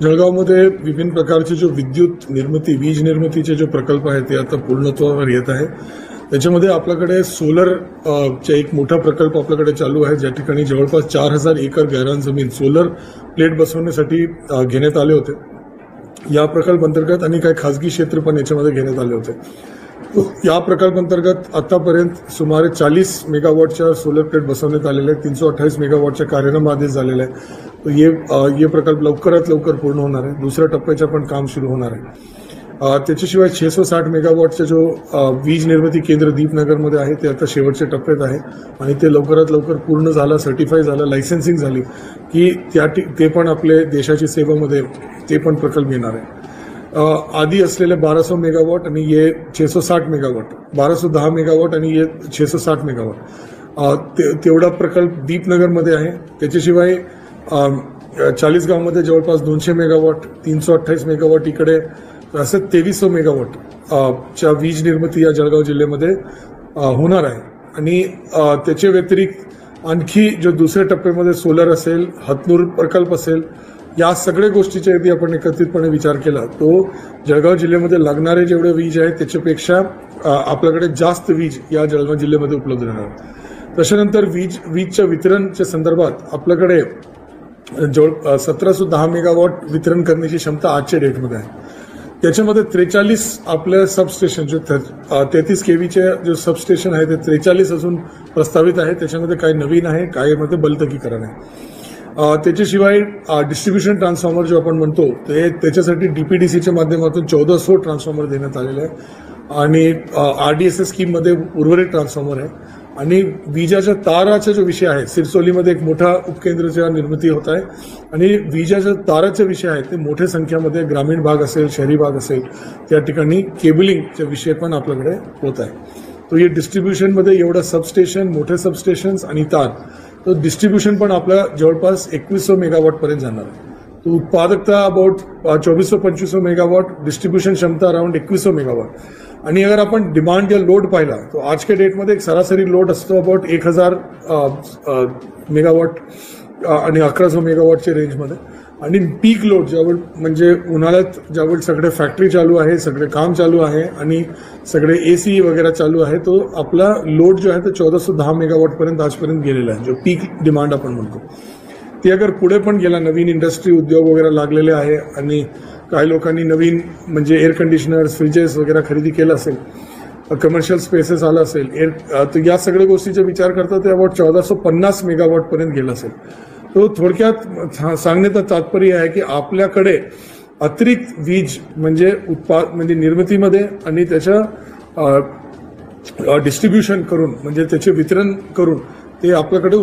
जळगावमध्ये विभिन्न प्रकारचे जो विद्युत निर्मिती वीज निर्मितीचे जो प्रकल्प आहेत ते आता पूर्णत्वावर येत आहे। त्याच्यामध्ये आपल्याकडे सोलर चा एक मोठा प्रकल्प आपल्याकडे चालू आहे, ज्या ठिकाणी जवळपास 4000 एकर गैरान जमीन सोलर प्लेट बसवण्यासाठी घेण्यात आले होते। या प्रकल्प अंतर्गत आणि काही खासगी क्षेत्र पण याच्यामध्ये घेण्यात आले होते। या प्रकल्प अंतर्गत आतापर्यंत सुमारे 40 मेगावॉटच्या सोलर प्लेट बसवण्यात आलेले आहेत। 328 मेगावॉटच्या कार्यक्रम आदेश झालेला आहे। तो ये प्रकल्प लवकरात लवकर पूर्ण होणार आहे। दुसऱ्या टप्प्याचे पण काम सुरू होणार आहे। त्याच्याशिवाय 660 मेगावॉटचा जो वीज निर्मिती केंद्र दीपनगरमध्ये आहे ते आता शेवटच्या टप्प्यात आहे आणि ते लवकरात लवकर पूर्ण झालं, सर्टिफाय झालं, लायसेन्सिंग झाली की ते पण आपले देशाची सेवेमध्ये ते पण प्रकल्प येणार आहे। आधी असलेले 1200 मेगावॉट आणि ये 660 मेगावॉट, 1210 मेगावॉट आणि ये 660 मेगावॉट तेवढा प्रकल्प दीपनगरमध्ये आहे। त्याच्याशिवाय 40गावमध्ये जवळपास 200 मेगावॉट, 328 मेगावॉट इकडे, असं 2300 मेगावॉट च्या वीज निर्मिती या जळगाव जिल्ह्यामध्ये होणार आहे। आणि त्याच्या व्यतिरिक्त आणखी जो दुसऱ्या टप्प्यामध्ये सोलर असेल, हतनूर प्रकल्प असेल, या सगळ्या गोष्टीचा यदि आपण एकत्रितपणे विचार केला तो जळगाव जिल्ह्यामध्ये लागणारे जेवढे वीज आहे त्याच्यापेक्षा आपल्याकडे जास्त वीज या जळगाव जिल्ह्यामध्ये उपलब्ध राहणार। त्याच्यानंतर वीजच्या वितरणच्या संदर्भात आपल्याकडे जवळ 1710 मेगावॉट वितरण करण्याची क्षमता आजच्या डेटमध्ये आहे। त्याच्यामध्ये 43 आपल्या सबस्टेशन जो 33 केव्हीचे जो सबस्टेशन आहे ते 43 अजून प्रस्तावित आहे। त्याच्यामध्ये काही नवीन आहे, काही मध्ये बलतकीकरण आहे। त्याच्याशिवाय डिस्ट्रीब्युशन ट्रान्सफॉर्मर जो आपण म्हणतो ते त्याच्यासाठी डीपीडीसीच्या माध्यमातून 1400 ट्रान्सफॉर्मर देण्यात आलेले आहे आणि आरडीएसएस स्कीममध्ये उर्वरित ट्रान्सफॉर्मर आहे। आणि विजाच्या ताराचा जो विषय आहे, सिरसोलीमध्ये एक मोठा उपकेंद्राची निर्मिती होत आहे आणि विजाच्या ताराचा विषय आहे ते मोठ्या संख्येमध्ये ग्रामीण भाग असेल, शहरी भाग असेल, त्या ठिकाणी केबलिंगचा विषय पण आपल्याकडे होत आहे। तो हे डिस्ट्रीब्युशनमध्ये एवढा सबस्टेशन, मोठे सबस्टेशन्स आणि तार, तो डिस्ट्रीब्युशन पण आपल्या जवळपास 2100 मेगावॉट पर्यंत जाणार आहे। तो उत्पादकता अबाउट 2400-2500 मेगावॉट, डिस्ट्रीब्युशन क्षमता अराउंड 2100 मेगावॉट। आणि अगर आपण डिमांड या लोड पाहिला तो आज के डेटमध्ये एक सरासरी लोड असतो अबाउट 1000 मेगावॉट आणि 1100 मेगावॉटच्या रेंजमध्ये। आणि पीक लोड ज्यावेळ म्हणजे उन्हाळ्यात ज्यावेळ सगळे फॅक्टरी चालू आहे, सगळे काम चालू आहे आणि सगळे एसी वगैरे चालू आहे, तो आपला लोड जो आहे तो 1410 मेगावॉट पर्यंत आजपर्यंत गेलेला आहे, जो पीक डिमांड आपण म्हणतो। ती अगर पुढे पण गेला, नवीन इंडस्ट्री उद्योग वगैरे लागलेले आहे आणि काही लोकांनी नवीन म्हणजे एअर कंडिशनर्स, फ्रिजेस वगैरे खरेदी केलं असेल, कमर्शियल स्पेसेस आला असेल, तर या सगळ्या गोष्टीचा विचार करता ते अबाउट 1450 मेगावॉट पर्यंत गेलं असेल। तो थोडक्यात सांगण्याचं तात्पर्य आहे की आपल्याकडे अतिरिक्त वीज म्हणजे निर्मितीमध्ये आणि त्याच्या डिस्ट्रीब्युशन करून म्हणजे त्याचे वितरण करून ते आपल्याकडे